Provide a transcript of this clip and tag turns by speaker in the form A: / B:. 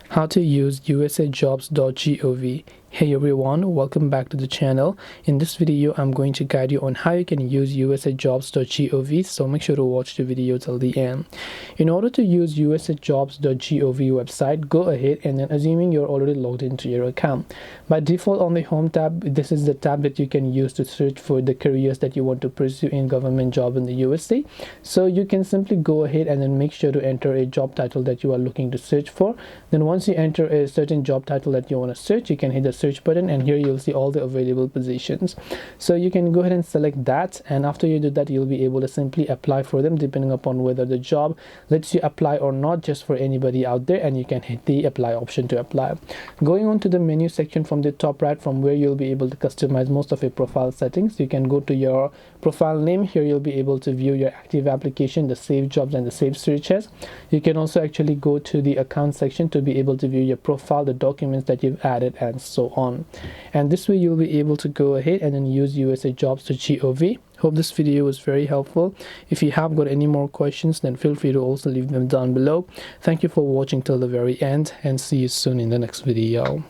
A: How to use USAJobs.gov. Hey everyone, welcome back to the channel. In this video I'm going to guide you on how you can use USAJobs.gov, so make sure to watch the video till the end. In order to use USAJobs.gov website, go ahead and then, assuming you're already logged into your account, by default on the home tab, this is the tab that you can use to search for the careers that you want to pursue in government job in the USA. So you can simply go ahead and then make sure to enter a job title that you are looking to search for. Then once you enter a certain job title that you want to search, you can hit the search button, and here you'll see all the available positions. So you can go ahead and select that, and after you do that, you'll be able to simply apply for them depending upon whether the job lets you apply or not, just for anybody out there, and you can hit the apply option to apply. Going on to the menu section from the top right, from where you'll be able to customize most of your profile settings, you can go to your profile name. Here you'll be able to view your active application, the saved jobs, and the saved searches. You can also actually go to the account section to be able to view your profile, the documents that you've added, and so on. And this way you'll be able to go ahead and then use USAJobs.gov. Hope this video was very helpful. If you have got any more questions, then feel free to also leave them down below. Thank you for watching till the very end, and see you soon in the next video.